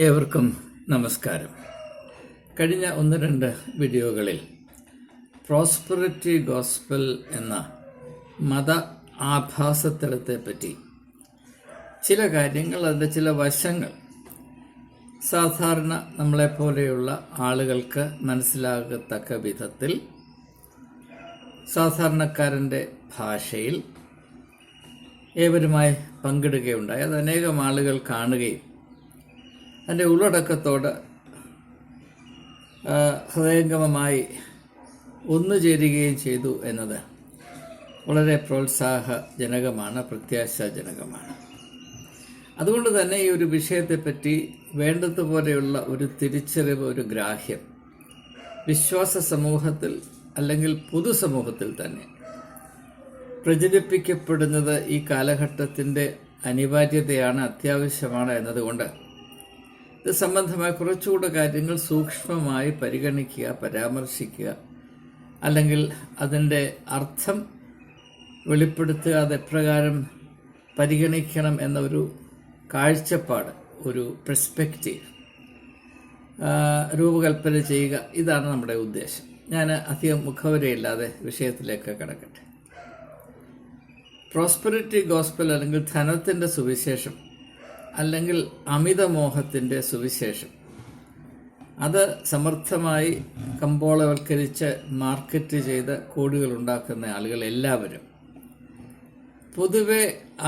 ഏവർക്കും നമസ്കാരം. കഴിഞ്ഞ 1-2 വീഡിയോകളിൽ പ്രോസ്പെറിറ്റി ഗോസ്പൽ എന്ന മത ആഭാസത്തരത്തെപ്പറ്റി ചില കാര്യങ്ങൾ, അതിൻ്റെ ചില വശങ്ങൾ സാധാരണ നമ്മളെപ്പോലെയുള്ള ആളുകൾക്ക് മനസ്സിലാകത്തക്ക വിധത്തിൽ സാധാരണക്കാരൻ്റെ ഭാഷയിൽ ഏവരുമായി പങ്കിടുകയുണ്ടായി. അത് അനേകം ആളുകൾ കാണുകയും അതിൻ്റെ ഉള്ളടക്കത്തോട് ഹൃദയംഗമമായി ഒന്നുചേരുകയും ചെയ്തു എന്നത് വളരെ പ്രോത്സാഹജനകമാണ്, പ്രത്യാശാജനകമാണ്. അതുകൊണ്ട് തന്നെ ഈ ഒരു വിഷയത്തെപ്പറ്റി വേണ്ടതുപോലെയുള്ള ഒരു തിരിച്ചറിവ്, ഒരു ഗ്രാഹ്യം വിശ്വാസ സമൂഹത്തിൽ അല്ലെങ്കിൽ പൊതുസമൂഹത്തിൽ തന്നെ പ്രചരിപ്പിക്കപ്പെടുന്നത് ഈ കാലഘട്ടത്തിൻ്റെ അനിവാര്യതയാണ്, അത്യാവശ്യമാണ് എന്നതുകൊണ്ട് ഇത് സംബന്ധമായ കുറച്ചുകൂടെ കാര്യങ്ങൾ സൂക്ഷ്മമായി പരിഗണിക്കുക, പരാമർശിക്കുക, അല്ലെങ്കിൽ അതിൻ്റെ അർത്ഥം വെളിപ്പെടുത്തുക, അതെപ്രകാരം പരിഗണിക്കണം എന്നൊരു കാഴ്ചപ്പാട്, ഒരു പെർസ്പെക്റ്റീവ് രൂപകൽപ്പന ചെയ്യുക. ഇതാണ് നമ്മുടെ ഉദ്ദേശം. ഞാൻ അധികം മുഖവരയില്ലാതെ വിഷയത്തിലേക്ക് കടക്കട്ടെ. പ്രോസ്പെറിറ്റി ഗോസ്പൽ അല്ലെങ്കിൽ ധനത്തിൻ്റെ സുവിശേഷം അല്ലെങ്കിൽ അമിതമോഹത്തിൻ്റെ സുവിശേഷം, അത് സമർത്ഥമായി കമ്പോളവൽക്കരിച്ച് മാർക്കറ്റ് ചെയ്ത് കോടികൾ ഉണ്ടാക്കുന്ന ആളുകൾ എല്ലാവരും പൊതുവെ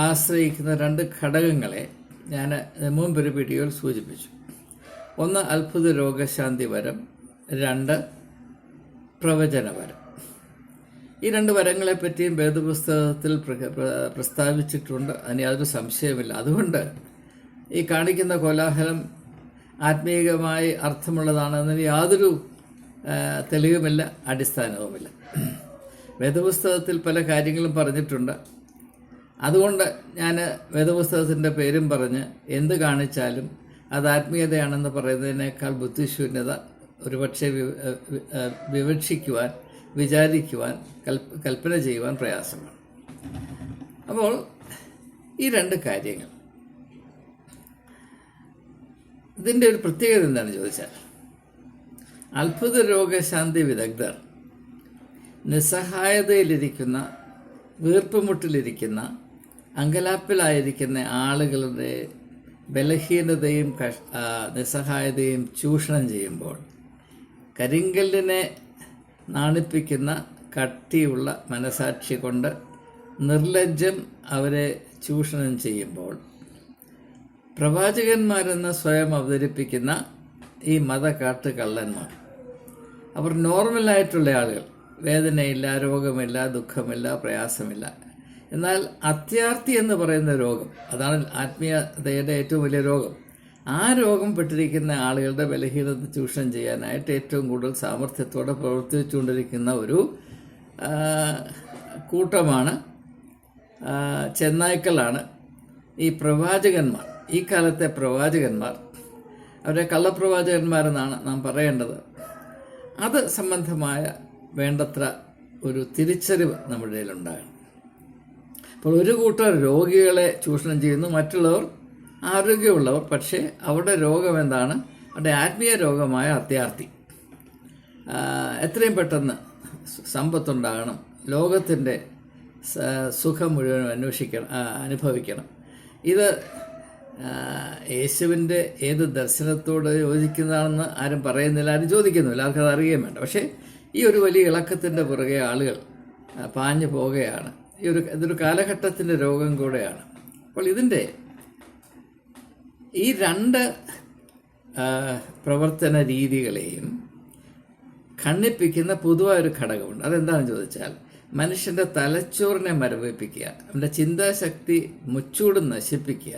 ആശ്രയിക്കുന്ന 2 ഘടകങ്ങളെ ഞാൻ മുൻപൊരു വീഡിയോയിൽ സൂചിപ്പിച്ചു. 1 അത്ഭുത രോഗശാന്തി വരം, 2 പ്രവചനവരം. ഈ 2 വരങ്ങളെപ്പറ്റിയും വേദപുസ്തകത്തിൽ പ്രസ്താവിച്ചിട്ടുണ്ട്, അതിന് യാതൊരു സംശയമില്ല. അതുകൊണ്ട് ഈ കാണിക്കുന്ന കോലാഹലം ആത്മീയമായി അർത്ഥമുള്ളതാണെന്നതിന് യാതൊരു തെളിവുമില്ല, അടിസ്ഥാനവുമില്ല. വേദപുസ്തകത്തിൽ പല കാര്യങ്ങളും പറഞ്ഞിട്ടുണ്ട്. അതുകൊണ്ട് ഞാൻ വേദപുസ്തകത്തിൻ്റെ പേരും പറഞ്ഞ് എന്ത് കാണിച്ചാലും അത് ആത്മീയതയാണെന്ന് പറയുന്നതിനേക്കാൾ ബുദ്ധിശൂന്യത ഒരുപക്ഷെ വിവക്ഷിക്കുവാൻ, വിചാരിക്കുവാൻ, കൽപ്പന ചെയ്യുവാൻ പ്രയാസമാണ്. അപ്പോൾ ഈ 2 കാര്യങ്ങൾ, ഇതിൻ്റെ ഒരു പ്രത്യേകത എന്താണെന്ന് ചോദിച്ചാൽ, അത്ഭുത രോഗശാന്തി വിദഗ്ധർ നിസ്സഹായതയിലിരിക്കുന്ന, വീർപ്പുമുട്ടിലിരിക്കുന്ന, അങ്കലാപ്പിലായിരിക്കുന്ന ആളുകളുടെ ബലഹീനതയും നിസ്സഹായതയും ചൂഷണം ചെയ്യുമ്പോൾ, കരിങ്കല്ലിനെ നാണിപ്പിക്കുന്ന കട്ടിയുള്ള മനസാക്ഷി കൊണ്ട് നിർലജ്ജം അവരെ ചൂഷണം ചെയ്യുമ്പോൾ, പ്രവാചകന്മാരെന്ന് സ്വയം അവതരിപ്പിക്കുന്ന ഈ മതകാട്ടുകള്ളന്മാർ, അവർ നോർമലായിട്ടുള്ള ആളുകൾ, വേദനയില്ല, രോഗമില്ല, ദുഃഖമില്ല, പ്രയാസമില്ല. എന്നാൽ അത്യാർത്തി എന്ന് പറയുന്ന രോഗം, അതാണ് ആത്മീയതയുടെ ഏറ്റവും വലിയ രോഗം. ആ രോഗം പെട്ടിരിക്കുന്ന ആളുകളുടെ ബലഹീനത ചൂഷണം ചെയ്യാനായിട്ട് ഏറ്റവും കൂടുതൽ സാമർഥ്യത്തോടെ പ്രവർത്തിച്ചുകൊണ്ടിരിക്കുന്ന ഒരു കൂട്ടമാണ്, ചെന്നായ്ക്കളാണ് ഈ പ്രവാചകന്മാർ. ഈ കാലത്തെ പ്രവാചകന്മാർ, അവരെ കള്ളപ്രവാചകന്മാരെന്നാണ് നാം പറയേണ്ടത്. അത് സംബന്ധമായ വേണ്ടത്ര ഒരു തിരിച്ചറിവ് നമ്മുടെ ഇടയിലുണ്ടാകണം. അപ്പോൾ ഒരു കൂട്ടർ രോഗികളെ ചൂഷണം ചെയ്യുന്നു, മറ്റുള്ളവർ ആരോഗ്യമുള്ളവർ. പക്ഷേ അവരുടെ രോഗം എന്താണ്? അവരുടെ ആത്മീയ രോഗമായ അത്യാർത്തി. എത്രയും പെട്ടെന്ന് സമ്പത്തുണ്ടാകണം, ലോകത്തിൻ്റെ സുഖം മുഴുവൻ അനുഭവിക്കണം. ഇത് യേശുവിൻ്റെ ഏത് ദർശനത്തോട് യോജിക്കുന്നതാണെന്ന് ആരും പറയുന്നില്ല, ആരും ചോദിക്കുന്നില്ല, ആർക്കത് അറിയുകയും വേണ്ട. പക്ഷേ ഈ ഒരു വലിയ ഇളക്കത്തിൻ്റെ പുറകെ ആളുകൾ പാഞ്ഞു പോവുകയാണ്. ഇതൊരു കാലഘട്ടത്തിൻ്റെ രോഗം കൂടെയാണ്. അപ്പോൾ ഇതിൻ്റെ ഈ 2 പ്രവർത്തന രീതികളെയും ഖണ്ഡിപ്പിക്കുന്ന പൊതുവായൊരു ഘടകമുണ്ട്. അതെന്താണെന്ന് ചോദിച്ചാൽ, മനുഷ്യൻ്റെ തലച്ചോറിനെ മരവിപ്പിക്കുക, അവൻ്റെ ചിന്താശക്തി മുച്ചൂടും നശിപ്പിക്കുക.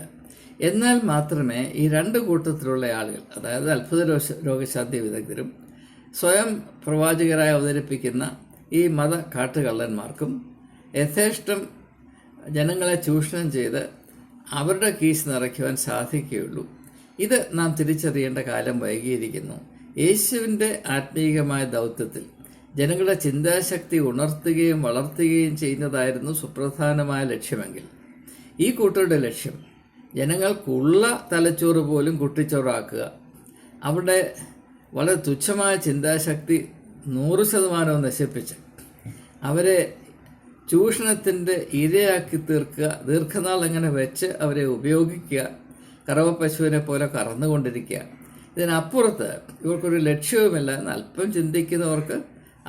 എന്നാൽ മാത്രമേ ഈ 2 കൂട്ടത്തിലുള്ള ആളുകൾ, അതായത് അത്ഭുത രോഗശാന്തി വിദഗ്ധരും സ്വയം പ്രവാചകരായി അവതരിപ്പിക്കുന്ന ഈ മത കാട്ടുകള്ളന്മാർക്കും യഥേഷ്ടം ജനങ്ങളെ ചൂഷണം ചെയ്ത് അവരുടെ കീസ് നിറയ്ക്കുവാൻ സാധിക്കുകയുള്ളൂ. ഇത് നാം തിരിച്ചറിയേണ്ട കാലം വൈകിയിരിക്കുന്നു. യേശുവിൻ്റെ ആത്മീയമായ ദൗത്യത്തിൽ ജനങ്ങളുടെ ചിന്താശക്തി ഉണർത്തുകയും വളർത്തുകയും ചെയ്യുന്നതായിരുന്നു സുപ്രധാനമായ ലക്ഷ്യമെങ്കിൽ, ഈ കൂട്ടരുടെ ലക്ഷ്യം ജനങ്ങൾക്കുള്ള തലച്ചോറ് പോലും കുട്ടിച്ചോറാക്കുക, അവിടെ വളരെ തുച്ഛമായ ചിന്താശക്തി 100% നശിപ്പിച്ച് അവരെ ചൂഷണത്തിൻ്റെ ഇരയാക്കി തീർക്കുക, ദീർഘനാൾ അങ്ങനെ വെച്ച് അവരെ ഉപയോഗിക്കുക, കറവ പശുവിനെ പോലെ കറന്നുകൊണ്ടിരിക്കുക. ഇതിനപ്പുറത്ത് ഇവർക്കൊരു ലക്ഷ്യവുമില്ല എന്ന് അല്പം ചിന്തിക്കുന്നവർക്ക്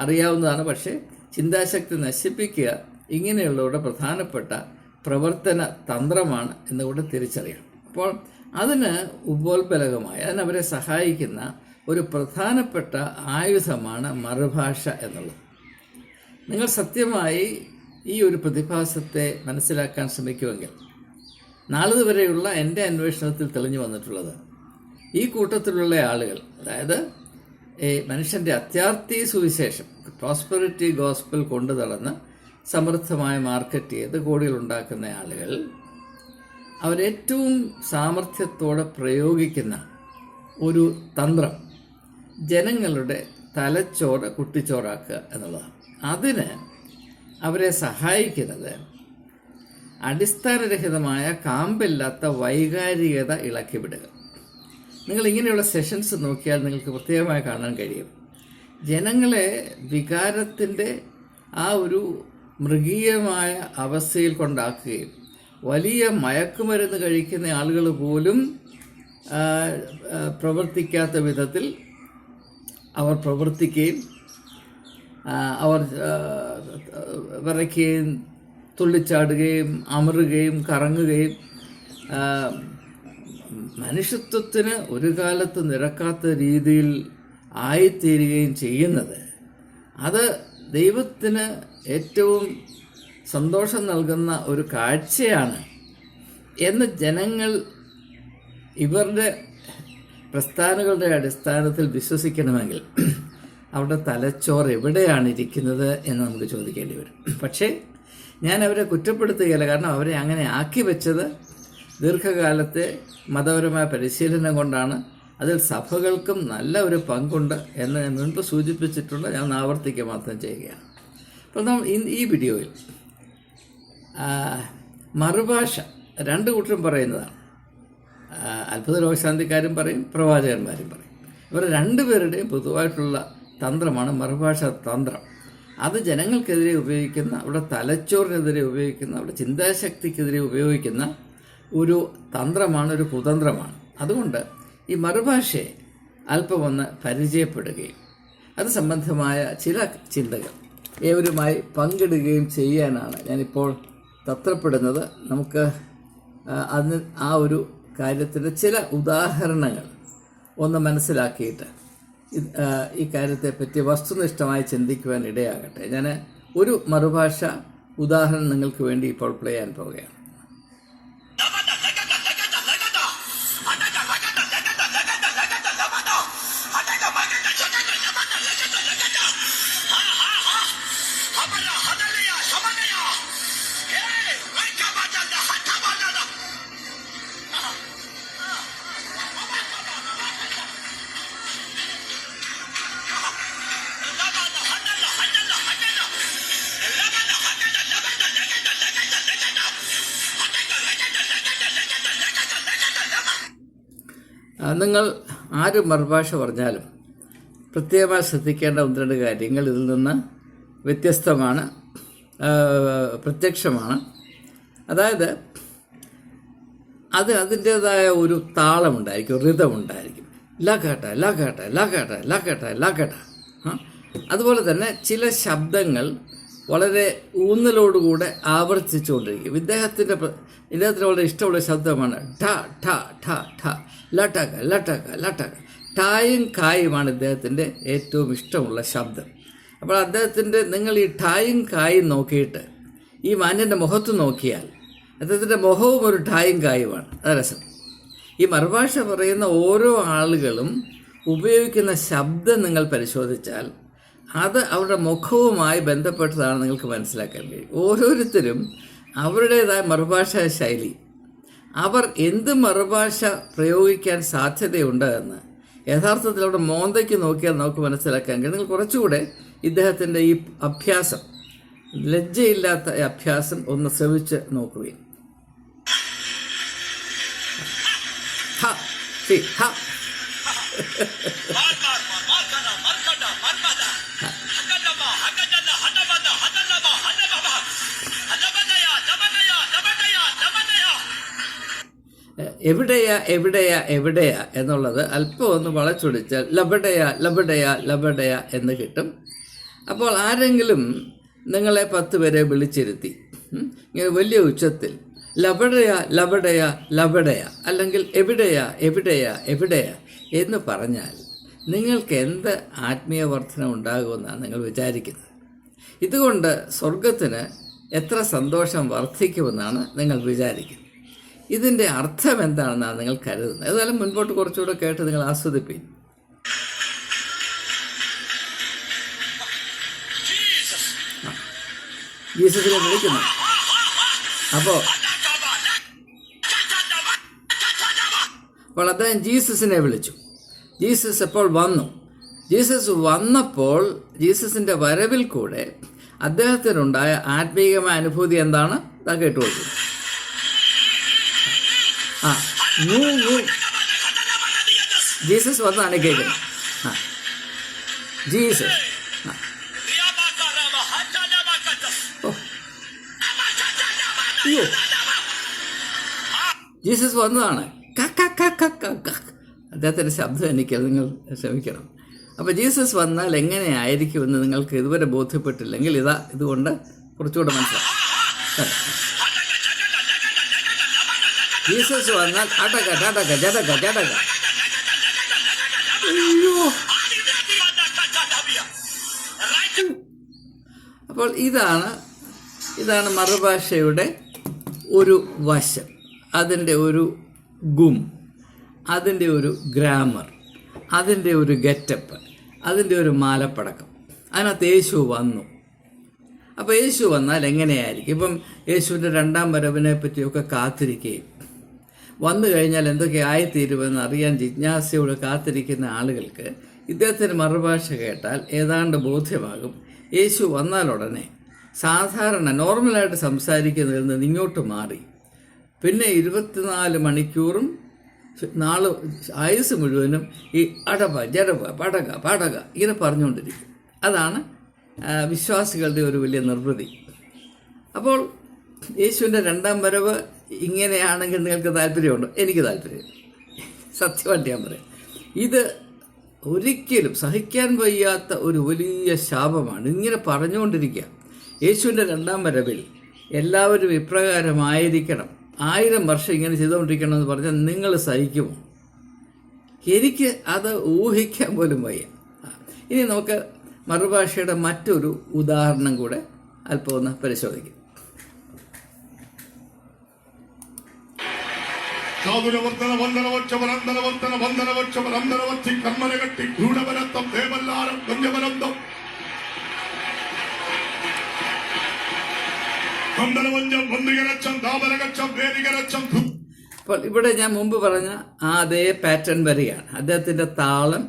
അറിയാവുന്നതാണ്. പക്ഷേ ചിന്താശക്തി നശിപ്പിക്കുക ഇങ്ങനെയുള്ളവരുടെ പ്രധാനപ്പെട്ട പ്രവർത്തന തന്ത്രമാണ് എന്നുകൂടെ തിരിച്ചറിയണം. അപ്പോൾ അതിന് ഉപോത്ബലകമായി അതിനവരെ സഹായിക്കുന്ന ഒരു പ്രധാനപ്പെട്ട ആയുധമാണ് മറുഭാഷ എന്നുള്ളത്. നിങ്ങൾ സത്യമായി ഈ ഒരു പ്രതിഭാസത്തെ മനസ്സിലാക്കാൻ ശ്രമിക്കുമെങ്കിൽ നാളിതുവരെയുള്ള എൻ്റെ അന്വേഷണത്തിൽ തെളിഞ്ഞു വന്നിട്ടുള്ളത് ഈ കൂട്ടത്തിലുള്ള ആളുകൾ, അതായത് ഈ മനുഷ്യൻ്റെ അത്യാർത്തി സുവിശേഷം പ്രോസ്പെറിറ്റി ഗോസ്പൽ കൊണ്ടു നടന്ന് സമൃദ്ധമായി മാർക്കറ്റ് ചെയ്ത് കോടികളുണ്ടാക്കുന്ന ആളുകൾ അവരേറ്റവും സാമർഥ്യത്തോടെ പ്രയോഗിക്കുന്ന ഒരു തന്ത്രം ജനങ്ങളുടെ തലച്ചോറ് കുട്ടിച്ചോറാക്കുക എന്നുള്ളതാണ്. അതിന് അവരെ സഹായിക്കുന്നത് അടിസ്ഥാനരഹിതമായ കാമ്പില്ലാത്ത വൈകാരികത ഇളക്കി വിടുക. നിങ്ങൾ ഇങ്ങനെയുള്ള സെഷൻസ് നോക്കിയാൽ നിങ്ങൾക്ക് പ്രത്യേകമായി കാണാൻ കഴിയും. ജനങ്ങളെ വികാരത്തിൻ്റെ ആ ഒരു മൃഗീയമായ അവസ്ഥയിൽ കൊണ്ടാക്കുകയും വലിയ മയക്കുമരുന്ന് കഴിക്കുന്ന ആളുകൾ പോലും പ്രവർത്തിക്കാത്ത വിധത്തിൽ അവർ പ്രവർത്തിക്കുകയും അവർ വിറയ്ക്കുകയും തുള്ളിച്ചാടുകയും അമറുകയും കറങ്ങുകയും മനുഷ്യത്വത്തിന് ഒരു കാലത്ത് നിരക്കാത്ത രീതിയിൽ ആയിത്തീരുകയും ചെയ്യുന്നത്, അത് ദൈവത്തിന് ഏറ്റവും സന്തോഷം നൽകുന്ന ഒരു കാഴ്ചയാണ് എന്ന് ജനങ്ങൾ ഇവരുടെ പ്രസ്ഥാനങ്ങളുടെ അടിസ്ഥാനത്തിൽ വിശ്വസിക്കണമെങ്കിൽ അവരുടെ തലച്ചോറ് എവിടെയാണ് ഇരിക്കുന്നത് എന്ന് നമുക്ക് ചോദിക്കേണ്ടി വരും. പക്ഷേ ഞാൻ അവരെ കുറ്റപ്പെടുത്തുകയില്ല, കാരണം അവരെ അങ്ങനെ ആക്കി വെച്ചത് ദീർഘകാലത്തെ മതപരമായ പരിശീലനം കൊണ്ടാണ്. അതിൽ സഭകൾക്കും നല്ല ഒരു പങ്കുണ്ട് എന്ന് ഞാൻ മുൻപ് സൂചിപ്പിച്ചിട്ടുണ്ട്. ഞാൻ ആവർത്തിക്കുക മാത്രം ചെയ്യുകയാണ്. അപ്പോൾ നമ്മൾ ഈ വീഡിയോയിൽ മറുഭാഷ രണ്ട് കൂട്ടരും പറയുന്നതാണ്. അത്ഭുത രോഗശാന്തിക്കാരും പറയും, പ്രവാചകന്മാരും പറയും. ഇവർ രണ്ടുപേരുടെയും പൊതുവായിട്ടുള്ള തന്ത്രമാണ് മറുഭാഷ തന്ത്രം. അത് ജനങ്ങൾക്കെതിരെ ഉപയോഗിക്കുന്ന, അവരുടെ തലച്ചോറിനെതിരെ ഉപയോഗിക്കുന്ന, അവരുടെ ചിന്താശക്തിക്കെതിരെ ഉപയോഗിക്കുന്ന ഒരു തന്ത്രമാണ്, ഒരു കുതന്ത്രമാണ്. അതുകൊണ്ട് ഈ മറുഭാഷയെ അല്പം ഒന്ന് പരിചയപ്പെടുകയും അത് സംബന്ധമായ ചില ചിന്തകൾ ഏവരുമായി പങ്കിടുകയും ചെയ്യാനാണ് ഞാനിപ്പോൾ തത്രപ്പെടുന്നത്. നമുക്ക് അതിന് ആ ഒരു കാര്യത്തിൻ്റെ ചില ഉദാഹരണങ്ങൾ ഒന്ന് മനസ്സിലാക്കിയിട്ട് ഈ കാര്യത്തെപ്പറ്റി വസ്തുനിഷ്ഠമായി ചിന്തിക്കുവാൻ ഇടയാകട്ടെ. ഞാൻ ഒരു മറുഭാഷ ഉദാഹരണം നിങ്ങൾക്ക് വേണ്ടി ഇപ്പോൾ പ്ലേ ചെയ്യാൻ പോവുകയാണ്. നിങ്ങൾ ആര് മറുഭാഷ പറഞ്ഞാലും പ്രത്യേകമായി ശ്രദ്ധിക്കേണ്ട ഒന്ന് രണ്ട് കാര്യങ്ങൾ ഇതിൽ നിന്ന് വ്യത്യസ്തമാണ്, പ്രത്യക്ഷമാണ്. അതായത് അതിൻ്റേതായ ഒരു താളമുണ്ടായിരിക്കും, റിതമുണ്ടായിരിക്കും. ലാക്കേട്ട ലാക്കേട്ട ലാക്കേട്ട ലാക്കേട്ട ലാക്കേട്ട. അതുപോലെ തന്നെ ചില ശബ്ദങ്ങൾ വളരെ ഊന്നലോടുകൂടെ ആവർത്തിച്ചുകൊണ്ടിരിക്കും. ഇദ്ദേഹത്തിന് വളരെ ഇഷ്ടമുള്ള ശബ്ദമാണ് ഠ ഠ ഠ ഠ, ലട്ടക ലട്ടക ലട്ടക. ഠായും കായുമാണ് ഇദ്ദേഹത്തിൻ്റെ ഏറ്റവും ഇഷ്ടമുള്ള ശബ്ദം. അപ്പോൾ അദ്ദേഹത്തിൻ്റെ നിങ്ങൾ ഈ ഠായും കായും നോക്കിയിട്ട് ഈ മാന്യൻ്റെ മുഖത്ത് നോക്കിയാൽ അദ്ദേഹത്തിൻ്റെ മുഖവും ഒരു ഠായും കായുമാണ്. അത് രസം. ഈ മറുഭാഷ പറയുന്ന ഓരോ ആളുകളും ഉപയോഗിക്കുന്ന ശബ്ദം നിങ്ങൾ പരിശോധിച്ചാൽ അത് അവരുടെ മുഖവുമായി ബന്ധപ്പെട്ടതാണ് നിങ്ങൾക്ക് മനസ്സിലാക്കാൻ കഴിയും. ഓരോരുത്തരും അവരുടേതായ മറുഭാഷാ ശൈലി, അവർ എന്ത് മറുഭാഷ പ്രയോഗിക്കാൻ സാധ്യതയുണ്ട് എന്ന് യഥാർത്ഥത്തിൽ അവിടെ മോന്തയ്ക്ക് നോക്കിയാൽ നമുക്ക് മനസ്സിലാക്കാൻ കഴിയും. നിങ്ങൾ കുറച്ചുകൂടെ ഇദ്ദേഹത്തിൻ്റെ ഈ അഭ്യാസം, ലജ്ജയില്ലാത്ത അഭ്യാസം ഒന്ന് ശ്രമിച്ച് നോക്കുകയും. എവിടെയാ എവിടെയാ എവിടെയാ എന്നുള്ളത് അല്പം ഒന്ന് വളച്ചൊടിച്ചാൽ ലബഡയാ ലബഡയാ ലബഡയാ എന്ന് കിട്ടും. അപ്പോൾ ആരെങ്കിലും നിങ്ങളെ 10 പേരെ വിളിച്ചിരുത്തി ഇങ്ങനെ വലിയ ഉച്ചത്തിൽ ലബഡയാ ലബഡയാ ലബഡയാ അല്ലെങ്കിൽ എവിടെയാ എവിടെയാ എവിടെയാ എന്ന് പറഞ്ഞാൽ നിങ്ങൾക്ക് എന്ത് ആത്മീയ വർധന ഉണ്ടാകുമെന്നാണ് നിങ്ങൾ വിചാരിക്കുന്നത്? ഇതുകൊണ്ട് സ്വർഗത്തിന് എത്ര സന്തോഷം വർദ്ധിക്കുമെന്നാണ് നിങ്ങൾ വിചാരിക്കുന്നത്? ഇതിൻ്റെ അർത്ഥം എന്താണെന്നാണ് നിങ്ങൾ കരുതുന്നത്? ഏതായാലും മുൻപോട്ട് കുറച്ചുകൂടെ കേട്ട് നിങ്ങൾ ആസ്വദിപ്പിക്കും. ജീസസിനെ വിളിക്കുന്നു. അപ്പോൾ അദ്ദേഹം ജീസസിനെ വിളിച്ചു. ജീസസ് അപ്പോൾ വന്നു. ജീസസ് വന്നപ്പോൾ ജീസസിൻ്റെ വരവിൽ കൂടെ അദ്ദേഹത്തിനുണ്ടായ ആത്മീയമായ അനുഭൂതി എന്താണ്? കേട്ടു കൊടുക്കുന്നു. ജീസസ് വന്നാണ് കേൾക്കുന്നത്. ജീസസ് ജീസസ് വന്നതാണ്. അദ്ദേഹത്തിൻ്റെ ശബ്ദം എനിക്കത് നിങ്ങൾ ക്ഷമിക്കണം. അപ്പോൾ ജീസസ് വന്നാൽ എങ്ങനെയായിരിക്കുമെന്ന് നിങ്ങൾക്ക് ഇതുവരെ ബോധ്യപ്പെട്ടില്ലെങ്കിൽ ഇതുകൊണ്ട് കുറച്ചുകൂടെ മനസ്സിലാവും. ജീസസ് വന്നാൽ അടക ടടക ജടക ജടക. അപ്പോൾ ഇതാണ് മറുഭാഷയുടെ ഒരു വശം, അതിൻ്റെ ഒരു ഗും, അതിൻ്റെ ഒരു ഗ്രാമർ, അതിൻ്റെ ഒരു ഗെറ്റപ്പ്, അതിൻ്റെ ഒരു മാലപ്പടക്കം. അതിനകത്ത് യേശു വന്നു. അപ്പോൾ യേശു വന്നാൽ എങ്ങനെയായിരിക്കും? ഇപ്പം യേശുവിൻ്റെ 2ാം വരവിനെ പറ്റിയൊക്കെ കാത്തിരിക്കുകയും വന്നു കഴിഞ്ഞാൽ എന്തൊക്കെ ആയിത്തീരുമെന്ന് അറിയാൻ ജിജ്ഞാസയോട് കാത്തിരിക്കുന്ന ആളുകൾക്ക് ഇദ്ദേഹത്തിൻ്റെ മറുഭാഷ കേട്ടാൽ ഏതാണ്ട് ബോധ്യമാകും. യേശു വന്നാൽ ഉടനെ സാധാരണ നോർമലായിട്ട് സംസാരിക്കുന്നതിൽ നിന്ന് ഇങ്ങോട്ട് മാറി പിന്നെ 24 മണിക്കൂറും ആയുസ് മുഴുവനും ഈ അടപ ജടപ പടക പടക ഇങ്ങനെ പറഞ്ഞുകൊണ്ടിരിക്കും. അതാണ് വിശ്വാസികളുടെ ഒരു വലിയ നിർവൃതി. അപ്പോൾ യേശുവിൻ്റെ 2ാം വരവ് ഇങ്ങനെയാണെങ്കിൽ നിങ്ങൾക്ക് താല്പര്യമുണ്ടോ? എനിക്ക് താല്പര്യം. സത്യമായിട്ട് ഞാൻ പറയാം, ഇത് ഒരിക്കലും സഹിക്കാൻ വയ്യാത്ത ഒരു വലിയ ശാപമാണ്. ഇങ്ങനെ പറഞ്ഞുകൊണ്ടിരിക്കുക. യേശുവിൻ്റെ 2ാം വരവിൽ എല്ലാവരും ഇപ്രകാരമായിരിക്കണം, 1000 വർഷം ഇങ്ങനെ ചെയ്തുകൊണ്ടിരിക്കണം എന്ന് പറഞ്ഞാൽ നിങ്ങൾ സഹിക്കുമോ? എനിക്ക് അത് ഊഹിക്കാൻ പോലും വയ്യ. ഇനി നമുക്ക് മറുഭാഷയുടെ മറ്റൊരു ഉദാഹരണം കൂടെ അല്പം ഒന്ന് പരിശോധിക്കാം. അപ്പോൾ ഇവിടെ ഞാൻ മുമ്പ് പറഞ്ഞ അതേ പാറ്റേൺ വരികയാണ്. അദ്ദേഹത്തിൻ്റെ താളം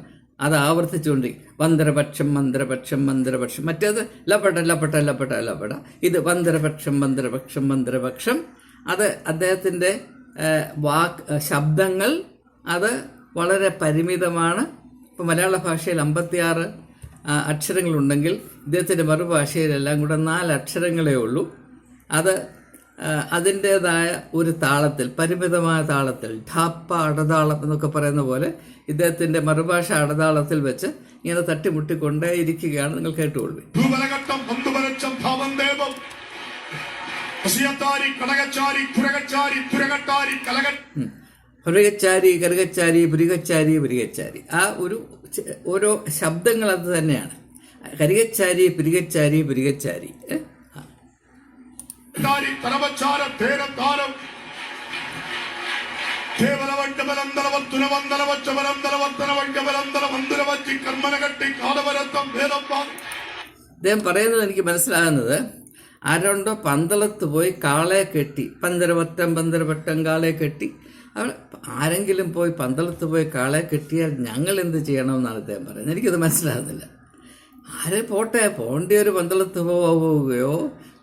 അത് ആവർത്തിച്ചുകൊണ്ടിരിക്കും. വന്ദരപക്ഷം മന്ത്രപക്ഷം മന്ത്രപക്ഷം, മറ്റേത് ലപ്പട്ട ലപ്പട്ട ലപ്പട്ട ലപ്പട, ഇത് വന്ദരപക്ഷം മന്ത്രപക്ഷം മന്ത്രപക്ഷം. അത് അദ്ദേഹത്തിൻ്റെ ശബ്ദങ്ങൾ അത് വളരെ പരിമിതമാണ്. ഇപ്പോൾ മലയാള ഭാഷയിൽ 56 അക്ഷരങ്ങളുണ്ടെങ്കിൽ ഇദ്ദേഹത്തിൻ്റെ മറുഭാഷയിലെല്ലാം കൂടെ 4 അക്ഷരങ്ങളേ ഉള്ളൂ. അത് അതിൻ്റേതായ ഒരു താളത്തിൽ, പരിമിതമായ താളത്തിൽ, ഢാപ്പ അടതാളം എന്നൊക്കെ പറയുന്ന പോലെ ഇദ്ദേഹത്തിൻ്റെ മറുഭാഷ അടതാളത്തിൽ വെച്ച് ഇങ്ങനെ തട്ടിമുട്ടിക്കൊണ്ടേ ഇരിക്കുകയാണ്. നിങ്ങൾ കേട്ടുകൊള്ളു. പുരകച്ചാരി കരുകച്ചാരി പുരികച്ചാരി പുരികച്ചാരി, ആ ഓരോ ശബ്ദങ്ങൾ അത് തന്നെയാണ്. കരികച്ചാരി പുരികച്ചാരി പുരികച്ചാരി. അദ്ദേഹം പറയുന്നത് എനിക്ക് മനസ്സിലാകുന്നത്, ആരുണ്ടോ പന്തളത്ത് പോയി കാളയെ കെട്ടി, പന്തരവട്ടം കാളയെ കെട്ടി. ആരെങ്കിലും പോയി പന്തളത്ത് പോയി കാളയെ കെട്ടിയാൽ ഞങ്ങൾ എന്ത് ചെയ്യണമെന്നാണ് അദ്ദേഹം പറയുന്നത്. എനിക്കത് മനസ്സിലാകുന്നില്ല. ആരെ പോട്ടെ, പോണ്ടിയ ഒരു പന്തളത്ത് പോവുകയോ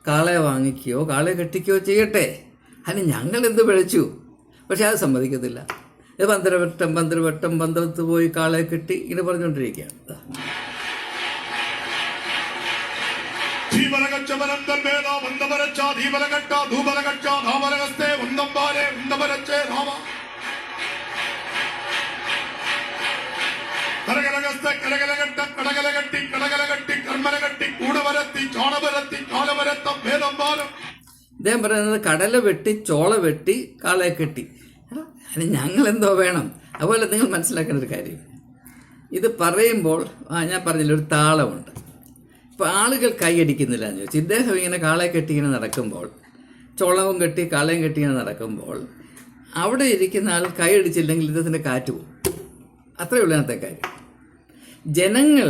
കാളയെ വാങ്ങിക്കുകയോ കാളയെ കെട്ടിക്കുകയോ ചെയ്യട്ടെ, അതിന് ഞങ്ങൾ എന്ത് പിഴച്ചു? പക്ഷെ അത് സമ്മതിക്കത്തില്ല. ഇത് പന്തരവട്ടം പന്തരവട്ടം പന്തളത്ത് പോയി കാളെ കെട്ടി ഇങ്ങനെ പറഞ്ഞുകൊണ്ടിരിക്കുകയാണ്. ഇദ്ദേഹം പറയുന്നത് കടല വെട്ടി ചോള വെട്ടി കാളയെ കെട്ടി. അതിന് ഞങ്ങളെന്തോ വേണം? അതുപോലെ നിങ്ങൾ മനസ്സിലാക്കേണ്ട ഒരു കാര്യം, ഇത് പറയുമ്പോൾ ഞാൻ പറഞ്ഞില്ല ഒരു താളമുണ്ട്. ഇപ്പോൾ ആളുകൾ കൈയടിക്കുന്നില്ല എന്ന് ചോദിച്ചു. ഇദ്ദേഹം ഇങ്ങനെ കാളയെ കെട്ടി ഇങ്ങനെ നടക്കുമ്പോൾ, ചോളവും കെട്ടി കാളയും കെട്ടി ഇങ്ങനെ നടക്കുമ്പോൾ അവിടെ ഇരിക്കുന്ന ആൾ കൈയടിച്ചില്ലെങ്കിൽ ഇദ്ദേഹത്തിൻ്റെ കാറ്റ് പോകും. അത്രയേ ഉള്ളൂ അതിനകത്തെ കാര്യം. ജനങ്ങൾ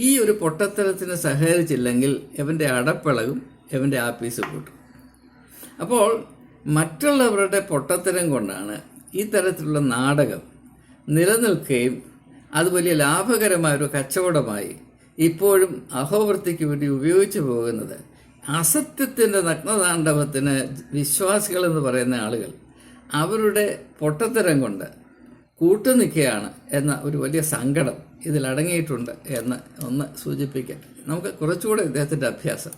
ഈ ഒരു പൊട്ടത്തരത്തിന് സഹകരിച്ചില്ലെങ്കിൽ എവൻ്റെ അടപ്പിളകും, എവൻ്റെ ആപ്പീസ് കൂട്ടും. അപ്പോൾ മറ്റുള്ളവരുടെ പൊട്ടത്തരം കൊണ്ടാണ് ഈ തരത്തിലുള്ള നാടകം നിലനിൽക്കുകയും അത് വലിയ ലാഭകരമായൊരു കച്ചവടമായി ഇപ്പോഴും അഹോവൃത്തിക്ക് വേണ്ടി ഉപയോഗിച്ചു പോകുന്നത്. അസത്യത്തിൻ്റെ നഗ്നതാണ്ഡവത്തിന് വിശ്വാസികളെന്ന് പറയുന്ന ആളുകൾ അവരുടെ പൊട്ടത്തരം കൊണ്ട് കൂട്ടുനിൽക്കുകയാണ് എന്ന ഒരു വലിയ സങ്കടം ഇതിലടങ്ങിയിട്ടുണ്ട് എന്ന് ഒന്ന് സൂചിപ്പിക്കട്ടെ. നമുക്ക് കുറച്ചുകൂടെ ഇദ്ദേഹത്തിൻ്റെ അഭ്യാസം.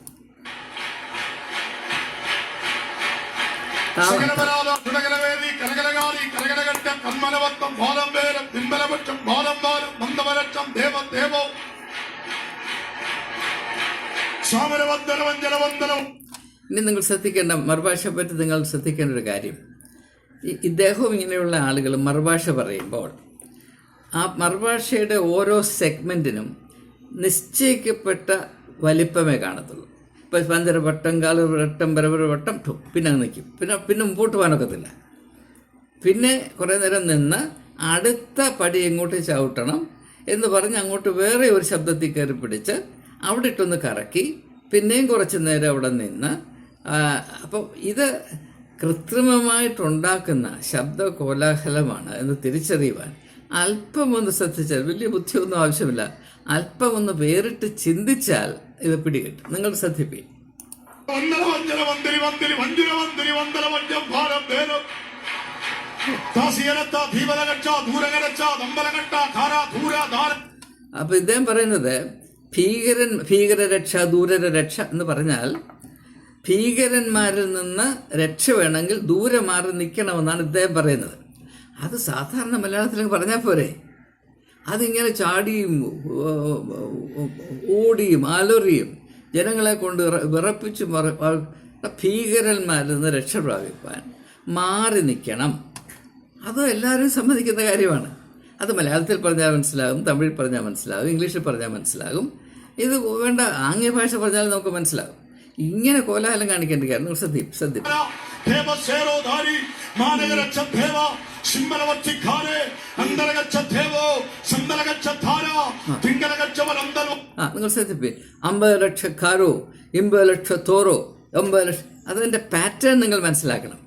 ഇനി നിങ്ങൾ ശ്രദ്ധിക്കേണ്ട, മറുഭാഷയെ പറ്റി നിങ്ങൾ ശ്രദ്ധിക്കേണ്ട ഒരു കാര്യം, ഇദ്ദേഹവും ഇങ്ങനെയുള്ള ആളുകൾ മറുഭാഷ പറയുമ്പോൾ ആ മറുഭാഷയുടെ ഓരോ സെഗ്മെൻറ്റിനും നിശ്ചയിക്കപ്പെട്ട വലിപ്പമേ കാണത്തുള്ളൂ. ഇപ്പോൾ പഞ്ചരവട്ടം കാലുവട്ടം പരവരവട്ടം പിന്നെ നിൽക്കും, പിന്നെ മുമ്പോട്ട് പോകാനൊക്കത്തില്ല. പിന്നെ കുറേ നേരം നിന്ന് അടുത്ത പടി എങ്ങോട്ട് ചവിട്ടണം എന്ന് പറഞ്ഞ് അങ്ങോട്ട് വേറെ ഒരു ശബ്ദത്തിൽ കയറി പിടിച്ച് അവിടെ ഇട്ടൊന്ന് കറക്കി പിന്നെയും കുറച്ച് നേരം അവിടെ നിന്ന്. അപ്പം ഇത് കൃത്രിമമായിട്ടുണ്ടാക്കുന്ന ശബ്ദ കോലാഹലമാണ് എന്ന് തിരിച്ചറിയുവാൻ അല്പം ഒന്ന് ശ്രദ്ധിച്ചാൽ, വലിയ ബുദ്ധിയൊന്നും ആവശ്യമില്ല, അല്പം ഒന്ന് വേറിട്ട് ചിന്തിച്ചാൽ ഇത് പിടികിട്ടും. നിങ്ങൾ ശ്രദ്ധിപ്പിക്കും. അപ്പൊ ഇദ്ദേഹം പറയുന്നത് ഭീകരരക്ഷ ദൂരരക്ഷ എന്ന് പറഞ്ഞാൽ ഭീകരന്മാരിൽ നിന്ന് രക്ഷ വേണമെങ്കിൽ ദൂരെ മാറി നിൽക്കണമെന്നാണ് ഇദ്ദേഹം പറയുന്നത്. അത് സാധാരണ മലയാളത്തിലേക്ക് പറഞ്ഞാൽ പോരെ? അതിങ്ങനെ ചാടിയും ഓടിയും അലറിയും ജനങ്ങളെ കൊണ്ട് വിറപ്പിച്ച് ഭീകരന്മാരിൽ നിന്ന് രക്ഷ പ്രാപിപ്പാൻ മാറി നിൽക്കണം. അത് എല്ലാവരും സമ്മതിക്കുന്ന കാര്യമാണ്. അത് മലയാളത്തിൽ പറഞ്ഞാൽ മനസ്സിലാകും, തമിഴിൽ പറഞ്ഞാൽ മനസ്സിലാകും, ഇംഗ്ലീഷിൽ പറഞ്ഞാൽ മനസ്സിലാകും. ഇത് വേണ്ട ആംഗ്യ ഭാഷ പറഞ്ഞാൽ നമുക്ക് മനസ്സിലാകും. ഇങ്ങനെ കോലാഹലം കാണിക്കേണ്ട കാര്യം ശ്രദ്ധിക്കും. നിങ്ങൾ ശ്രദ്ധിപ്പേ, 50 ലക്ഷക്കാരോ 80 ലക്ഷത്തോറോ 80 ലക്ഷം, അതിൻ്റെ പാറ്റേൺ നിങ്ങൾ മനസ്സിലാക്കണം.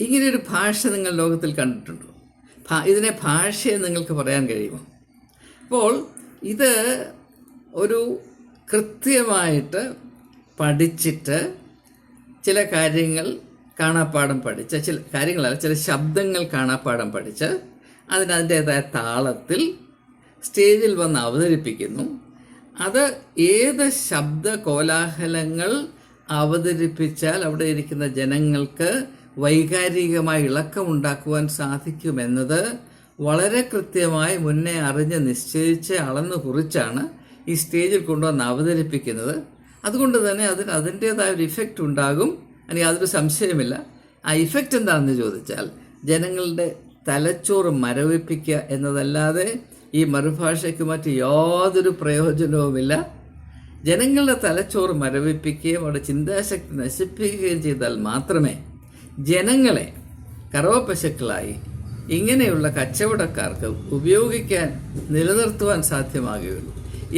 ഇങ്ങനെയൊരു ഭാഷ നിങ്ങൾ ലോകത്തിൽ കണ്ടിട്ടുണ്ടോ? ഇതിനെ ഭാഷയെ നിങ്ങൾക്ക് പറയാൻ കഴിയുമോ? അപ്പോൾ ഇത് ഒരു കൃത്യമായിട്ട് പഠിച്ചിട്ട് ചില കാര്യങ്ങൾ കാണാപ്പാഠം പഠിച്ച്, ചില കാര്യങ്ങളല്ല ചില ശബ്ദങ്ങൾ കാണാപ്പാഠം പഠിച്ച് അതിൻ്റേതായ താളത്തിൽ സ്റ്റേജിൽ വന്ന് അവതരിപ്പിക്കുന്നു. അത് ഏത് ശബ്ദ കോലാഹലങ്ങൾ അവതരിപ്പിച്ചാൽ അവിടെ ഇരിക്കുന്ന ജനങ്ങൾക്ക് വൈകാരികമായി ഇളക്കമുണ്ടാക്കുവാൻ സാധിക്കുമെന്നത് വളരെ കൃത്യമായി മുന്നേ അറിഞ്ഞ് നിശ്ചയിച്ച് അളന്നു കുറിച്ചാണ് ഈ സ്റ്റേജിൽ കൊണ്ടുവന്ന് അവതരിപ്പിക്കുന്നത്. അതുകൊണ്ട് തന്നെ അതിൻ്റേതായ ഒരു ഇഫക്റ്റ് ഉണ്ടാകും, അല്ലെങ്കിൽ യാതൊരു സംശയമില്ല. ആ ഇഫക്റ്റ് എന്താണെന്ന് ചോദിച്ചാൽ ജനങ്ങളുടെ തലച്ചോറ് മരവിപ്പിക്കുക എന്നതല്ലാതെ ഈ മറുഭാഷയ്ക്ക് മറ്റ് യാതൊരു പ്രയോജനവുമില്ല. ജനങ്ങളുടെ തലച്ചോറ് മരവിപ്പിക്കുകയും അവരുടെ ചിന്താശക്തി നശിപ്പിക്കുകയും ചെയ്താൽ മാത്രമേ ജനങ്ങളെ കറവപ്പശുക്കളായി ഇങ്ങനെയുള്ള കച്ചവടക്കാർക്ക് ഉപയോഗിക്കാൻ നിലനിർത്തുവാൻ സാധ്യമാകുകയുള്ളൂ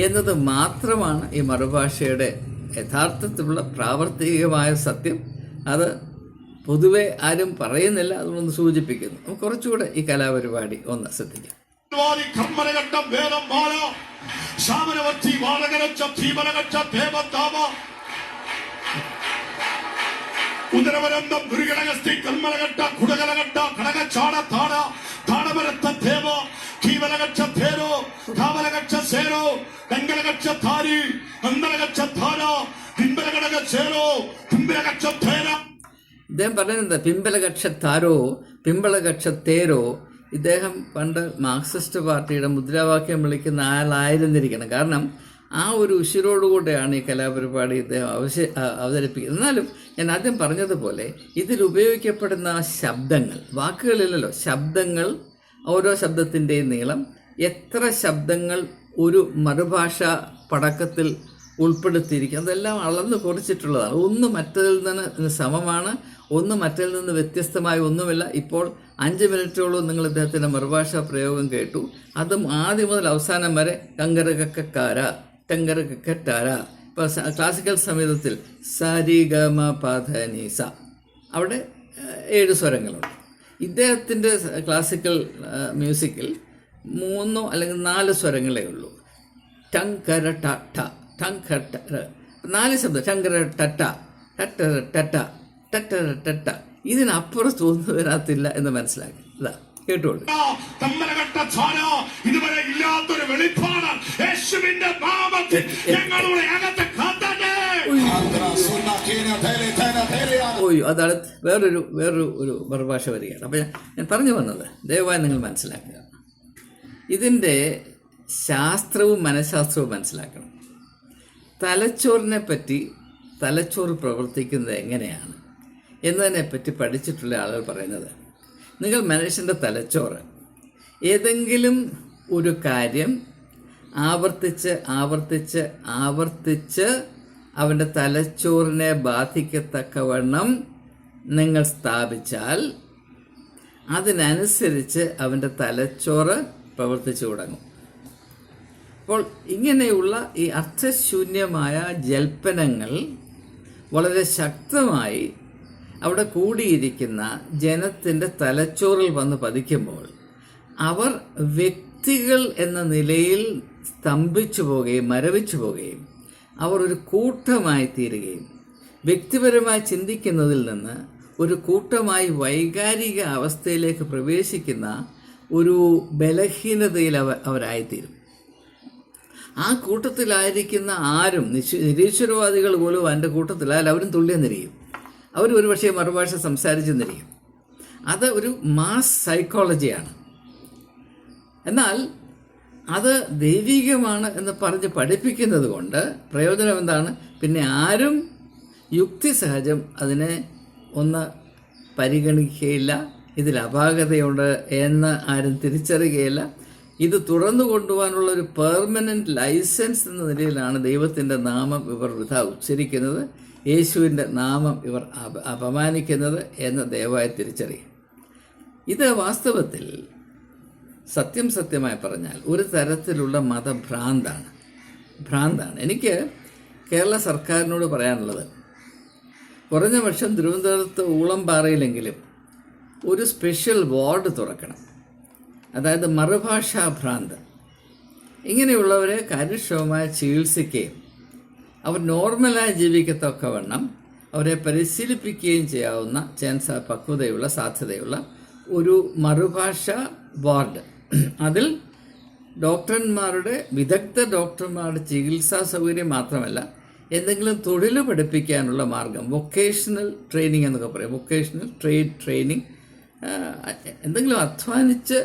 എന്നത് മാത്രമാണ് ഈ മറുഭാഷയുടെ യഥാർത്ഥത്തിലുള്ള പ്രാവർത്തികമായ സത്യം. അത് പൊതുവെ ആരും പറയുന്നില്ല, അതുകൊണ്ട് സൂചിപ്പിക്കുന്നു. നമുക്ക് കുറച്ചുകൂടെ ഈ കലാപരിപാടി ഒന്ന് ശ്രദ്ധിക്കാം. ഉദരവരന്തം ഗുരുകലകസ്തി കന്മലകട്ട കുടകലകട്ട കടകച്ചാട താട താടവരത്ത ദേവ കീവലകക്ഷ ധേരോ കാവലകക്ഷ സേരോ കങ്കലകക്ഷ ധാരി അന്തലകക്ഷ ധാര പിമ്പലകടക സേരോ പിമ്പലകക്ഷ ധേര. ഇദ്ദേഹം പറയുന്നത് പിമ്പലകക്ഷത്താരോ പിമ്പളകക്ഷത്തേരോ. ഇദ്ദേഹം പണ്ട് മാർക്സിസ്റ്റ് പാർട്ടിയുടെ മുദ്രാവാക്യം വിളിക്കുന്ന ആളായിരുന്നിരിക്കണം. കാരണം ആ ഒരു ഉശിരോടുകൂടെയാണ് ഈ കലാപരിപാടി ഇദ്ദേഹം അവതരിപ്പിക്കുന്നത്. എന്നാലും ഞാൻ ആദ്യം പറഞ്ഞതുപോലെ ഇതിൽ ഉപയോഗിക്കപ്പെടുന്ന ശബ്ദങ്ങൾ, വാക്കുകളില്ലല്ലോ, ശബ്ദങ്ങൾ, ഓരോ ശബ്ദത്തിൻ്റെയും നീളം, എത്ര ശബ്ദങ്ങൾ ഒരു മറുഭാഷ പടക്കത്തിൽ ഉൾപ്പെടുത്തിയിരിക്കും, അതെല്ലാം അളന്ന് കുറിച്ചിട്ടുള്ളതാണ്. ഒന്ന് മറ്റതിൽ നിന്ന് സമമാണ്, ഒന്ന് മറ്റതിൽ നിന്ന് വ്യത്യസ്തമായ ഒന്നുമില്ല. ഇപ്പോൾ 5 മിനിറ്റോളം നിങ്ങൾ ഇദ്ദേഹത്തിൻ്റെ മറുഭാഷാ പ്രയോഗം കേട്ടു. അതും ആദ്യം മുതൽ അവസാനം വരെ കങ്കരകക്കാര ടങ്കരകറ്റാര. ഇപ്പോൾ ക്ലാസിക്കൽ സംഗീതത്തിൽ സരി ഗമ പധ നി സ, അവിടെ 7 സ്വരങ്ങളുണ്ട്. ഇദ്ദേഹത്തിൻ്റെ ക്ലാസിക്കൽ മ്യൂസിക്കിൽ 3 അല്ലെങ്കിൽ 4 സ്വരങ്ങളേ ഉള്ളൂ. ടങ്കര ട ടങ്കര 4 ശബ്ദം, ടങ്കര ടട്ട ടട്ട ടട്ട ടട്ട ടട്ട. ഇതിനപ്പുറത്ത് ഒന്നും വരാത്തില്ല എന്ന് മനസ്സിലാക്കി. ഇതാ കേട്ടോളൂ. ഇതുവരെ ഇല്ലാത്തൊരു വെളിപ്പാട് യേശുവിന്റെ നാമത്തിൽ ഞങ്ങളുടെ അകത്തെ ഓയ്യോ, അതാണ് വേറൊരു ഒരു മറുഭാഷ വരികയാണ്. അപ്പം ഞാൻ പറഞ്ഞു വന്നത് ദയവായി നിങ്ങൾ മനസ്സിലാക്കുക. ഇതിൻ്റെ ശാസ്ത്രവും മനഃശാസ്ത്രവും മനസ്സിലാക്കണം. തലച്ചോറിനെ പറ്റി, തലച്ചോറ് പ്രവർത്തിക്കുന്നത് എങ്ങനെയാണ് എന്നതിനെപ്പറ്റി പഠിച്ചിട്ടുള്ള ആളുകൾ പറയുന്നത്, നിങ്ങൾ മനുഷ്യൻ്റെ തലച്ചോറ് ഏതെങ്കിലും ഒരു കാര്യം ആവർത്തിച്ച് ആവർത്തിച്ച് ആവർത്തിച്ച് അവൻ്റെ തലച്ചോറിനെ ബാധിക്കത്തക്കവണ്ണം നിങ്ങൾ സ്ഥാപിച്ചാൽ അതിനനുസരിച്ച് അവൻ്റെ തലച്ചോറ് പ്രവർത്തിച്ചു തുടങ്ങും. അപ്പോൾ ഇങ്ങനെയുള്ള ഈ അർത്ഥശൂന്യമായ ജൽപ്പനങ്ങൾ വളരെ ശക്തമായി അവിടെ കൂടിയിരിക്കുന്ന ജനത്തിൻ്റെ തലച്ചോറിൽ വന്ന് പതിക്കുമ്പോൾ അവർ വ്യക്തികൾ എന്ന നിലയിൽ സ്തംഭിച്ചു പോവുകയും മരവിച്ചു പോവുകയും അവർ ഒരു കൂട്ടമായി തീരുകയും വ്യക്തിപരമായി ചിന്തിക്കുന്നതിൽ നിന്ന് ഒരു കൂട്ടമായി വൈകാരിക അവസ്ഥയിലേക്ക് പ്രവേശിക്കുന്ന ഒരു ബലഹീനതയിൽ അവരായിത്തീരും. ആ കൂട്ടത്തിലായിരിക്കുന്ന ആരും, നിരീശ്വരവാദികൾ പോലും എൻ്റെ കൂട്ടത്തിലായാലും അവരും തുള്ളിയെന്നിരിക്കും. അവർ ഒരുപക്ഷെ മറുഭാഷ സംസാരിച്ചെന്നിരിക്കും. അത് ഒരു മാസ് സൈക്കോളജിയാണ്. എന്നാൽ അത് ദൈവികമാണ് എന്ന് പറഞ്ഞ് പഠിപ്പിക്കുന്നത് കൊണ്ട് പ്രയോജനം എന്താണ്? പിന്നെ ആരും യുക്തിസഹജം അതിനെ ഒന്ന് പരിഗണിക്കുകയില്ല, ഇതിൽ അപാകതയുണ്ട് എന്ന് ആരും തിരിച്ചറിയുകയില്ല. ഇത് തുറന്നു കൊണ്ടുപോകാനുള്ള ഒരു പെർമനൻറ്റ് ലൈസൻസ് എന്ന നിലയിലാണ് ദൈവത്തിൻ്റെ നാമം ഇവർ വൃഥാ ഉച്ചരിക്കുന്നത്, യേശുവിൻ്റെ നാമം ഇവർ അപമാനിക്കുന്നത് എന്ന് ദയവായി തിരിച്ചറിയും. ഇത് വാസ്തവത്തിൽ സത്യമായി പറഞ്ഞാൽ ഒരു തരത്തിലുള്ള മതഭ്രാന്താണ്. എനിക്ക് കേരള സർക്കാരിനോട് പറയാനുള്ളത്, കുറഞ്ഞ പക്ഷം തിരുവനന്തപുരത്ത് ഊളംപാറയിലെങ്കിലും ഒരു സ്പെഷ്യൽ വാർഡ് തുറക്കണം. അതായത് മറുഭാഷാ ഭ്രാന്ത്. ഇങ്ങനെയുള്ളവരെ കാര്യക്ഷമമായ ചികിത്സിക്കുകയും അവർ നോർമലായി ജീവിക്കത്തക്കവണ്ണം അവരെ പരിശീലിപ്പിക്കുകയും ചെയ്യാവുന്ന പക്വതയുള്ള സാധ്യതയുള്ള ഒരു മറുഭാഷ വാർഡ്, അതിൽ വിദഗ്ധ ഡോക്ടർമാരുടെ ചികിത്സാ സൗകര്യം മാത്രമല്ല, എന്തെങ്കിലും തൊഴിൽ പഠിപ്പിക്കാനുള്ള മാർഗം, വൊക്കേഷണൽ ട്രെയിനിങ് എന്നൊക്കെ പറയും, വൊക്കേഷണൽ ട്രെയിനിങ്, എന്തെങ്കിലും അധ്വാനിച്ച്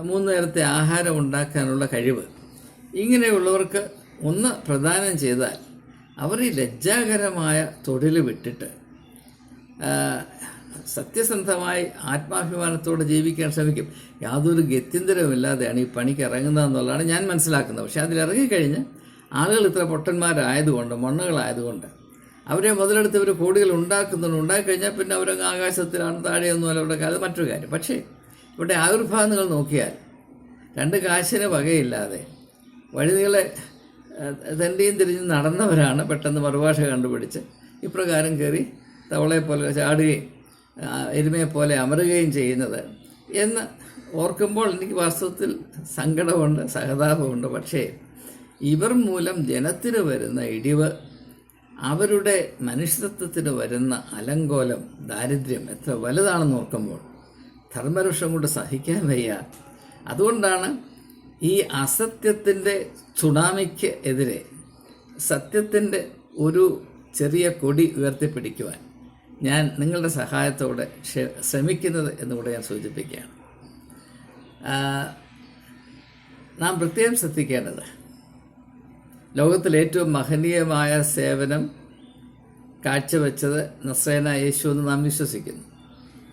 3 നേരത്തെ ആഹാരം ഉണ്ടാക്കാനുള്ള കഴിവ് ഇങ്ങനെയുള്ളവർക്ക് ഒന്ന് പ്രദാനം ചെയ്താൽ അവർ ഈ ലജ്ജാകരമായ തൊഴിൽ വിട്ടിട്ട് സത്യസന്ധമായി ആത്മാഭിമാനത്തോടെ ജീവിക്കാൻ ശ്രമിക്കും. യാതൊരു ഗത്യന്തരവുമില്ലാതെയാണ് ഈ പണിക്ക് ഇറങ്ങുന്നതെന്നുള്ളതാണ് ഞാൻ മനസ്സിലാക്കുന്നത്. പക്ഷേ അതിലിറങ്ങിക്കഴിഞ്ഞ് ആളുകൾ ഇത്ര പൊട്ടന്മാരായതുകൊണ്ട്, മണ്ണുകളായതുകൊണ്ട് അവരെ മുതലെടുത്ത് ഇവർ കോടികൾ ഉണ്ടാക്കിക്കഴിഞ്ഞാൽ പിന്നെ അവരങ്ങ് ആകാശത്തിലാണ്, താഴെയൊന്നുമല്ല ഇവിടെ. അത് മറ്റൊരു കാര്യം. പക്ഷേ ഇവിടെ ആവിർഭാവങ്ങൾ നോക്കിയാൽ 2 കാശിന് വകയില്ലാതെ വഴുതികളെ തെണ്ടിയും തിരിഞ്ഞ് നടന്നവരാണ് പെട്ടെന്ന് മറുഭാഷ കണ്ടുപിടിച്ച് ഇപ്രകാരം കയറി തവളയെപ്പോലെ ചാടുകയും എരുമയെപ്പോലെ അമറുകയും ചെയ്യുന്നത് എന്ന് ഓർക്കുമ്പോൾ എനിക്ക് വാസ്തവത്തിൽ സങ്കടമുണ്ട്, സഹതാപമുണ്ട്. പക്ഷേ ഇവർ മൂലം ജനത്തിന് വരുന്ന ഇടിവ് അവരുടെ മനുഷ്യത്വത്തിന് വരുന്ന അലങ്കോലം, ദാരിദ്ര്യം എത്ര വലുതാണെന്ന് ഓർക്കുമ്പോൾ ധർമ്മരോഷം കൊണ്ട് സഹിക്കാൻ വയ്യ. അതുകൊണ്ടാണ് ഈ അസത്യത്തിൻ്റെ സുനാമിക്ക് എതിരെ സത്യത്തിൻ്റെ ഒരു ചെറിയ കൊടി ഉയർത്തിപ്പിടിക്കുവാൻ ഞാൻ നിങ്ങളുടെ സഹായത്തോടെ ശ്രമിക്കുന്നത് എന്നുകൂടെ ഞാൻ സൂചിപ്പിക്കുകയാണ്. നാം പ്രത്യേകം ശ്രദ്ധിക്കേണ്ടത്, ലോകത്തിലെ ഏറ്റവും മഹനീയമായ സേവനം കാഴ്ചവെച്ചത് നസ്രയന യേശു എന്ന് നാം വിശ്വസിക്കുന്നു.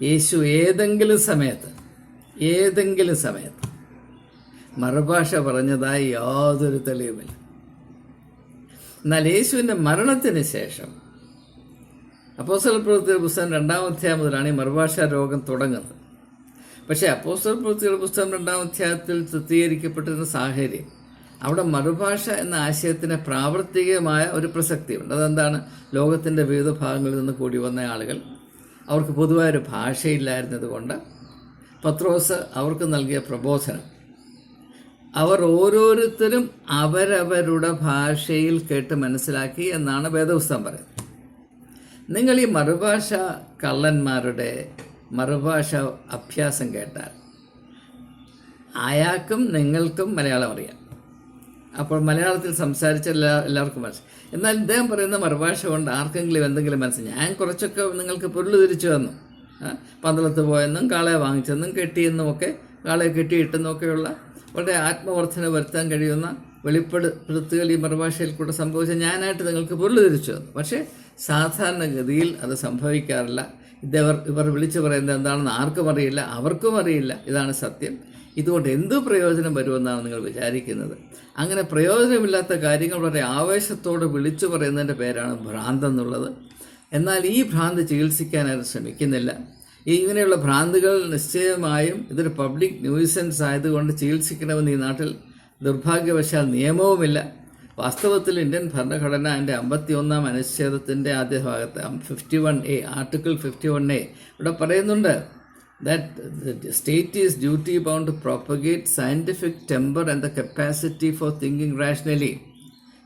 യേശു ഏതെങ്കിലും സമയത്ത് മറുഭാഷ പറഞ്ഞതായി യാതൊരു തെളിവുമില്ല. എന്നാൽ യേശുവിൻ്റെ മരണത്തിന് ശേഷം അപ്പോസ്തല പ്രവൃത്തിയുടെ പുസ്തകം 2-ാം അധ്യായം മുതലാണ് ഈ മറുഭാഷാ രോഗം തുടങ്ങുന്നത്. പക്ഷേ അപ്പോസ്തല പ്രവൃത്തിയുടെ പുസ്തകം 2-ാം അധ്യായത്തിൽ ചിത്രീകരിക്കപ്പെട്ടിരുന്ന സാഹചര്യം, അവിടെ മറുഭാഷ എന്ന ആശയത്തിന് പ്രാവർത്തികമായ ഒരു പ്രസക്തിയുണ്ട്. അതെന്താണ്? ലോകത്തിൻ്റെ വിവിധ ഭാഗങ്ങളിൽ നിന്ന് കൂടി വന്ന ആളുകൾ, അവർക്ക് പൊതുവായൊരു ഭാഷയില്ലായിരുന്നത് കൊണ്ട് പത്രോസ് അവർക്ക് നൽകിയ പ്രബോധനം, അവർ ഓരോരുത്തരും അവരവരുടെ ഭാഷയിൽ കേട്ട് മനസ്സിലാക്കി എന്നാണ് വേദപുസ്തകം പറയുന്നത്. നിങ്ങൾ ഈ മറുഭാഷ കള്ളന്മാരുടെ മറുഭാഷ അഭ്യാസം കേട്ടാൽ അയാൾക്കും നിങ്ങൾക്കും മലയാളം അറിയാം. അപ്പോൾ മലയാളത്തിൽ സംസാരിച്ച എല്ലാവർക്കും മനസ്സിലാവും. എന്നാൽ ഇദ്ദേഹം പറയുന്ന മറുഭാഷ കൊണ്ട് ആർക്കെങ്കിലും എന്തെങ്കിലും മനസ്സിലായി. ഞാൻ കുറച്ചൊക്കെ നിങ്ങൾക്ക് പൊരുൾ തിരിച്ചു തന്നു, പന്തളത്ത് പോയെന്നും കാളയെ വാങ്ങിച്ചെന്നും കെട്ടിയെന്നുമൊക്കെ, കാളയെ കെട്ടിയിട്ടെന്നൊക്കെയുള്ള വളരെ ആത്മവർദ്ധന വരുത്താൻ കഴിയുന്ന വെളിപ്പെടുത്തുകൾ ഈ മറുഭാഷയിൽ കൂടെ സംഭവിച്ച ഞാനായിട്ട് നിങ്ങൾക്ക് പൊരുൾ തിരിച്ചു തന്നു. പക്ഷേ സാധാരണഗതിയിൽ അത് സംഭവിക്കാറില്ല. ഇവർ വിളിച്ചു പറയുന്നത് എന്താണെന്ന് ആർക്കും അറിയില്ല, അവർക്കും അറിയില്ല. ഇതാണ് സത്യം. ഇതുകൊണ്ട് എന്ത് പ്രയോജനം വരുമെന്നാണ് നിങ്ങൾ വിചാരിക്കുന്നത്? അങ്ങനെ പ്രയോജനമില്ലാത്ത കാര്യങ്ങൾ വളരെ ആവേശത്തോടെ വിളിച്ചു പറയുന്നതിൻ്റെ പേരാണ് ഭ്രാന്തെന്നുള്ളത്. എന്നാൽ ഈ ഭ്രാന്ത് ചികിത്സിക്കാനായിട്ട് ശ്രമിക്കുന്നില്ല. ഇങ്ങനെയുള്ള ഭ്രാന്തുകൾ നിശ്ചയമായും ഇതൊരു പബ്ലിക് ന്യൂസൻസ് ആയതുകൊണ്ട് ചികിത്സിക്കണമെന്ന് ഈ നാട്ടിൽ ദുർഭാഗ്യവശാൽ നിയമവുമില്ല. വാസ്തവത്തിൽ ഇന്ത്യൻ ഭരണഘടന എൻ്റെ 51-ാം അനുച്ഛേദത്തിൻ്റെ ആദ്യ ഭാഗത്ത് 51A, ആർട്ടിക്കിൾ 51A ഇവിടെ പറയുന്നുണ്ട്, that the state is duty bound to propagate scientific temper and the capacity for thinking rationally.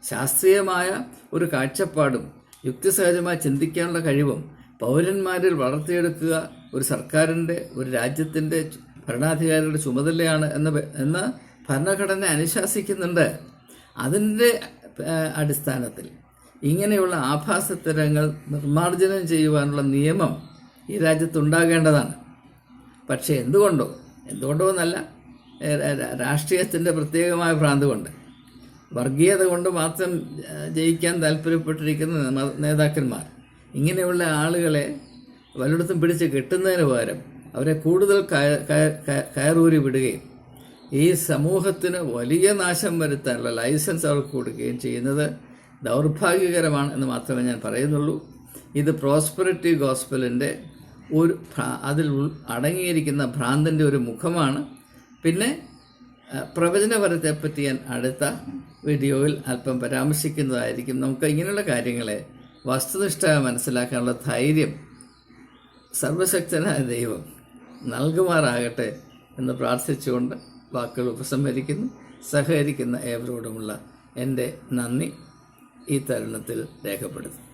ശാസ്ത്രീയമായ ഒരു കാഴ്ചപ്പാടും യുക്തിസഹജമായി ചിന്തിക്കാനുള്ള കഴിവും പൗരന്മാരിൽ വളർത്തിയെടുക്കുക ഒരു സർക്കാരിൻ്റെ, ഒരു രാജ്യത്തിൻ്റെ ഭരണാധികാരിയുടെ ചുമതലയാണ് എന്ന് ഭരണഘടന അനുശാസിക്കുന്നുണ്ട്. അതിൻ്റെ അടിസ്ഥാനത്തിൽ ഇങ്ങനെയുള്ള ആഭാസത്തരങ്ങൾ നിർമ്മാർജ്ജനം ചെയ്യുവാനുള്ള നിയമം ഈ രാജ്യത്തുണ്ടാകേണ്ടതാണ്. പക്ഷേ എന്തുകൊണ്ടോ എന്നല്ല, രാഷ്ട്രീയത്തിൻ്റെ പ്രത്യേകമായ ഭ്രാന്ത് കൊണ്ട്, വർഗീയത കൊണ്ട് മാത്രം ജയിക്കാൻ താല്പര്യപ്പെട്ടിരിക്കുന്ന നേതാക്കന്മാർ ഇങ്ങനെയുള്ള ആളുകളെ വല്ലയിടത്തും പിടിച്ച് കെട്ടുന്നതിന് പകരം അവരെ കൂടുതൽ കയറൂരി വിടുകയും ഈ സമൂഹത്തിന് വലിയ നാശം വരുത്താനുള്ള ലൈസൻസ് അവർക്ക് കൊടുക്കുകയും ചെയ്യുന്നത് ദൗർഭാഗ്യകരമാണ് എന്ന് മാത്രമേ ഞാൻ പറയുന്നുള്ളൂ. ഇത് പ്രോസ്പെറിറ്റി ഗോസ്പലിൻ്റെ അതിൽ അടങ്ങിയിരിക്കുന്ന ഭ്രാന്തിൻ്റെ ഒരു മുഖമാണ്. പിന്നെ പ്രവചനപരത്തെപ്പറ്റി ഞാൻ അടുത്ത വീഡിയോയിൽ അല്പം പരാമർശിക്കുന്നതായിരിക്കും. നമുക്ക് ഇങ്ങനെയുള്ള കാര്യങ്ങളെ വസ്തുനിഷ്ഠമായി മനസ്സിലാക്കാനുള്ള ധൈര്യം സർവശക്തനായ ദൈവം നൽകുമാറാകട്ടെ എന്ന് പ്രാർത്ഥിച്ചുകൊണ്ട് വാക്കുകൾ ഉപസംഹരിക്കുന്നു. സഹകരിക്കുന്ന ഏവരോടുമുള്ള എൻ്റെ നന്ദി ഈ തരുണത്തിൽ രേഖപ്പെടുത്തുന്നു.